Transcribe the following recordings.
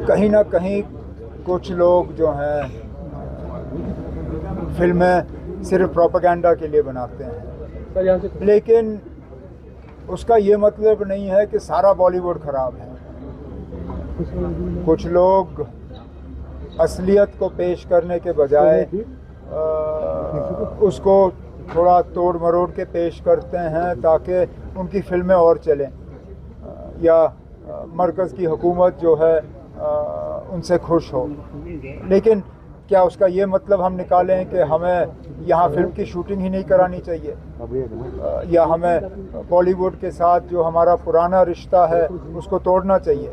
कहीं ना कहीं कुछ लोग जो हैं फिल्में सिर्फ प्रोपेगेंडा के लिए बनाते हैं, लेकिन उसका ये मतलब नहीं है कि सारा बॉलीवुड खराब है। कुछ लोग असलियत को पेश करने के बजाय उसको थोड़ा तोड़ मरोड़ के पेश करते हैं ताकि उनकी फिल्में और चलें या मरकज़ की हुकूमत जो है उनसे खुश हो। लेकिन क्या उसका ये मतलब हम निकालें कि हमें यहाँ फिल्म की शूटिंग ही नहीं करानी चाहिए या हमें बॉलीवुड के साथ जो हमारा पुराना रिश्ता है उसको तोड़ना चाहिए?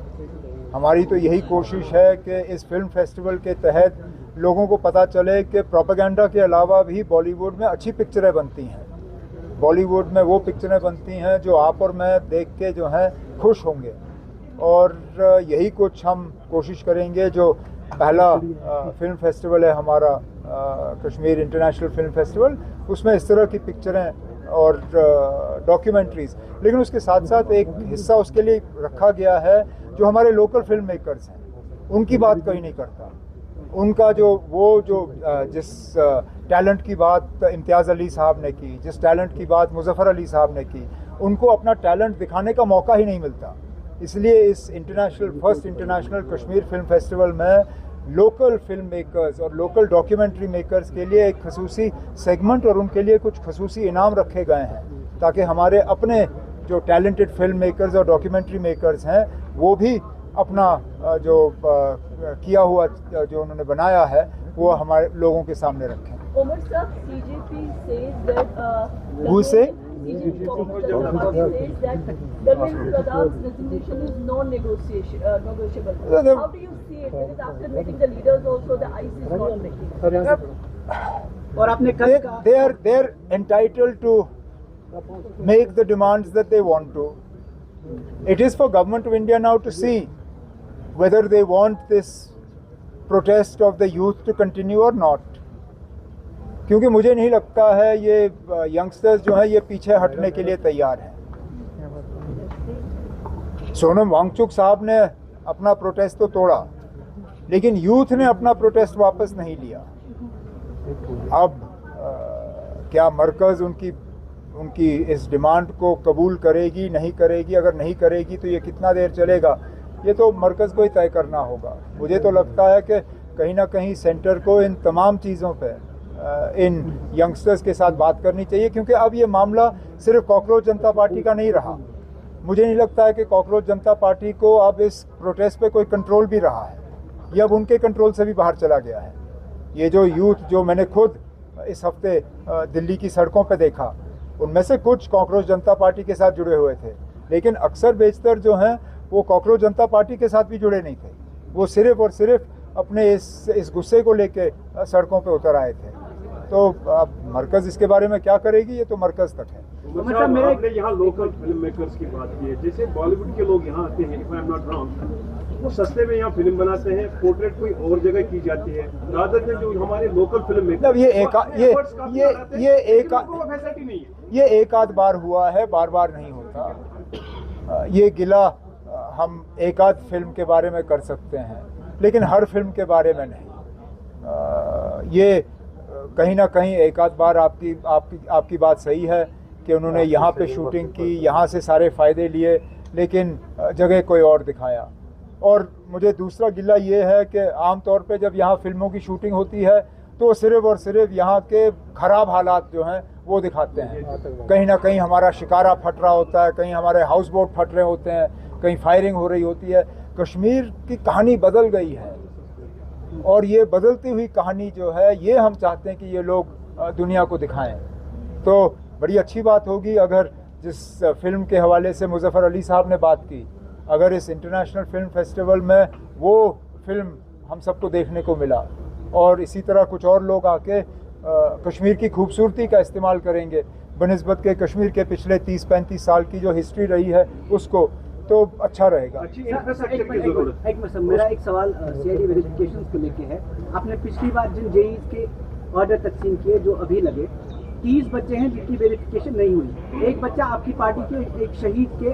हमारी तो यही कोशिश है कि इस फिल्म फेस्टिवल के तहत लोगों को पता चले कि प्रोपेगेंडा के अलावा भी बॉलीवुड में अच्छी पिक्चरें बनती हैं। बॉलीवुड में वो पिक्चरें बनती हैं जो आप और मैं देख के जो हैं खुश होंगे, और यही कुछ हम कोशिश करेंगे। जो पहला फिल्म फेस्टिवल है हमारा कश्मीर इंटरनेशनल फिल्म फेस्टिवल, उसमें इस तरह की पिक्चरें और डॉक्यूमेंट्रीज़, लेकिन उसके साथ साथ एक हिस्सा उसके लिए रखा गया है जो हमारे लोकल फिल्म मेकर्स हैं, उनकी बात कोई नहीं करता। उनका जिस टैलेंट की बात इम्तियाज़ अली साहब ने की, जिस टैलेंट की बात मुज़फ़्फ़र अली साहब ने की, उनको अपना टैलेंट दिखाने का मौका ही नहीं मिलता। इसलिए इस first international Kashmir film festival में लोकल फिल्म मेकर्स और लोकल डॉक्यूमेंट्री मेकर्स के लिए एक खसूसी सेगमेंट और उनके लिए कुछ खसूसी इनाम रखे गए हैं, ताकि हमारे अपने जो टैलेंटेड फिल्म मेकर्स और डॉक्यूमेंट्री मेकर्स हैं वो भी अपना जो किया हुआ जो उन्होंने बनाया है वो हमारे लोगों के सामने रखें। Omar sir, CJP says that Who say? CJP says that Dharmendra Pradhan's resignation is non-negotiable. How do you see it? Because after meeting the leaders also, the ice is not breaking. और आपने they are entitled to make the demands that they want to. It is for government of India now to see whether they want this protest of the youth to continue or not. क्योंकि मुझे नहीं लगता है ये youngsters जो हैं ये पीछे हटने के लिए तैयार हैं। सोनम वांगचुक साहब ने अपना प्रोटेस्ट तो तोड़ा, लेकिन यूथ ने अपना प्रोटेस्ट वापस नहीं लिया। अब क्या मरकज़ उनकी इस डिमांड को कबूल करेगी, नहीं करेगी? अगर नहीं करेगी तो ये कितना देर चलेगा, ये तो मरकज़ को ही तय करना होगा। मुझे तो लगता है कि कहीं ना कहीं सेंटर को इन तमाम चीज़ों पे इन यंगस्टर्स के साथ बात करनी चाहिए, क्योंकि अब ये मामला सिर्फ कॉकरोच जनता पार्टी का नहीं रहा। मुझे नहीं लगता है कि कॉकरोच जनता पार्टी को अब इस प्रोटेस्ट पे कोई कंट्रोल भी रहा है, ये अब उनके कंट्रोल से भी बाहर चला गया है। ये जो यूथ जो मैंने खुद इस हफ्ते दिल्ली की सड़कों पे देखा, उनमें से कुछ कॉकरोच जनता पार्टी के साथ जुड़े हुए थे, लेकिन अक्सर बेशतर जो हैं वो कॉकरोच जनता पार्टी के साथ भी जुड़े नहीं थे। वो सिर्फ और सिर्फ अपने इस गुस्से को लेके सड़कों पे उतर आए थे। तो अब मरकज़ इसके बारे में क्या करेगी, ये तो मरकज़ तक है। मतलब आपने यहाँ लोकल फिल्म मेकर्स की बात की है, जैसे बॉलीवुड के लोग यहाँ आते हैं, if I am not wrong, वो सस्ते में यहाँ फिल्म बनाते हैं, पोर्ट्रेट कोई और जगह की जाती है। ज्यादातर जो हमारे लोकल फिल्म मेकर्स ये एक आध बार हुआ है, बार बार नहीं होता। ये गिला हम एक आध फिल्म के बारे में कर सकते हैं, लेकिन हर फिल्म के बारे में नहीं। ये कहीं ना कहीं एक आध बार आपकी बात सही है कि उन्होंने यहाँ पे शूटिंग की, यहाँ से सारे फ़ायदे लिए, लेकिन जगह कोई और दिखाया। और मुझे दूसरा गिला ये है कि आम तौर पे जब यहाँ फिल्मों की शूटिंग होती है तो सिर्फ़ और सिर्फ यहाँ के ख़राब हालात जो हैं वो दिखाते हैं। कहीं ना कहीं हमारा शिकारा फट रहा होता है, कहीं हमारे हाउस बोट फट रहे होते हैं, कहीं फायरिंग हो रही होती है। कश्मीर की कहानी बदल गई है, और ये बदलती हुई कहानी जो है ये हम चाहते हैं कि ये लोग दुनिया को दिखाएं। तो बड़ी अच्छी बात होगी अगर जिस फिल्म के हवाले से मुज़फ़्फ़र अली साहब ने बात की, अगर इस इंटरनेशनल फिल्म फेस्टिवल में वो फिल्म हम सबको देखने को मिला, और इसी तरह कुछ और लोग आके कश्मीर की खूबसूरती का इस्तेमाल करेंगे बनिस्बत के कश्मीर के पिछले 30-35 साल की जो हिस्ट्री रही है उसको, तो अच्छा रहेगा। मेरा एक सवाल सीआईडी वेरिफिकेशन को लेके है। आपने पिछली बार जिन जेई के ऑर्डर तकसीम किए जो अभी लगे, 30 बच्चे हैं जिनकी वेरिफिकेशन नहीं हुई। एक बच्चा आपकी पार्टी के एक शहीद के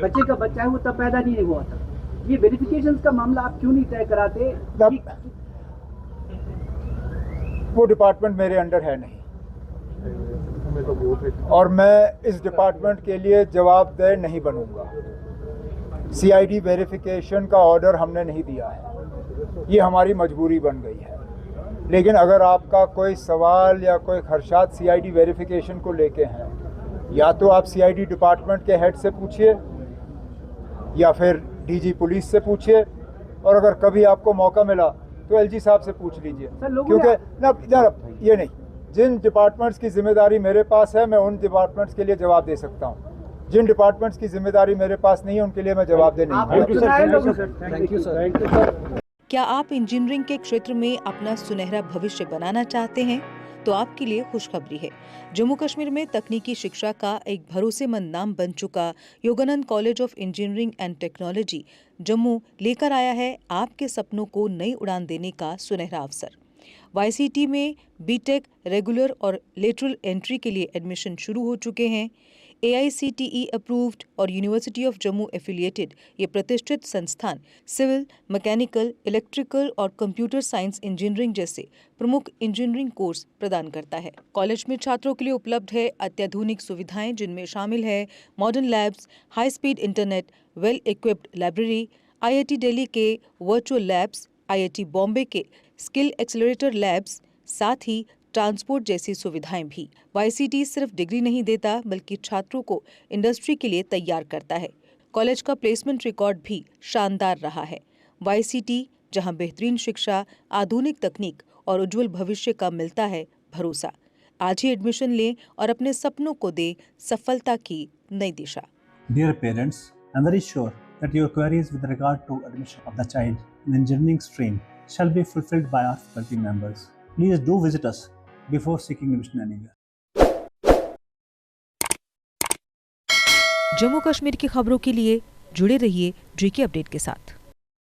बच्चे का बच्चा है, वो तब पैदा नहीं हुआ था। ये वेरिफिकेशन का मामला आप क्यों नहीं तय कराते? वो डिपार्टमेंट मेरे अंडर है नहीं, और मैं इस डिपार्टमेंट के लिए जवाबदेह नहीं बनूंगा। सीआईडी वेरिफिकेशन का ऑर्डर हमने नहीं दिया है, ये हमारी मजबूरी बन गई है। लेकिन अगर आपका कोई सवाल या कोई खदशात सीआईडी वेरिफिकेशन को लेके हैं, या तो आप सीआईडी डिपार्टमेंट के हेड से पूछिए या फिर डीजी पुलिस से पूछिए, और अगर कभी आपको मौका मिला तो एलजी साहब से पूछ लीजिए। क्योंकि ना ये नहीं, जिन डिपार्टमेंट्स की जिम्मेदारी मेरे पास है मैं उन डिपार्टमेंट्स के लिए जवाब दे सकता हूँ, जिन डिपार्टमेंट्स की जिम्मेदारी मेरे पास नहीं है उनके लिए मैं जवाबदेह नहीं हूँ। क्या आप इंजीनियरिंग के क्षेत्र में अपना सुनहरा भविष्य बनाना चाहते हैं? तो आपके लिए खुशखबरी है। जम्मू कश्मीर में तकनीकी शिक्षा का एक भरोसेमंद नाम बन चुका Yogananda college of engineering and technology Jammu लेकर आया है आपके सपनों को नई उड़ान देने का सुनहरा अवसर। YCT में बीटेक रेगुलर और लेटरल एंट्री के लिए एडमिशन शुरू हो चुके हैं। AICTE अप्रूव्ड और यूनिवर्सिटी ऑफ जम्मू एफिलिएटेड ये प्रतिष्ठित संस्थान सिविल, मैकेनिकल, इलेक्ट्रिकल और कंप्यूटर साइंस इंजीनियरिंग जैसे प्रमुख इंजीनियरिंग कोर्स प्रदान करता है। कॉलेज में छात्रों के लिए उपलब्ध है अत्याधुनिक सुविधाएं, जिनमें शामिल है modern labs, high speed internet, well equipped library, IIT Delhi के वर्चुअल लैब्स, IIT बॉम्बे के स्किल एक्सेलरेटर लैब्स, साथ ही ट्रांसपोर्ट जैसी सुविधाएं भी। YCT सिर्फ डिग्री नहीं देता बल्कि छात्रों को इंडस्ट्री के लिए तैयार करता है। कॉलेज का प्लेसमेंट रिकॉर्ड भी शानदार रहा है। YCT जहां बेहतरीन शिक्षा, आधुनिक तकनीक और उज्जवल भविष्य का मिलता है भरोसा। आज ही एडमिशन लें और अपने सपनों को दे सफलता की नई दिशा। Dear parents, I am very sure that your queries with regard to admission of the child in engineering stream shall be fulfilled by our faculty members. Please do visit us before seeking admission anywhere. Jammu Kashmir की खबरों के लिए जुड़े रहिए GK update के साथ।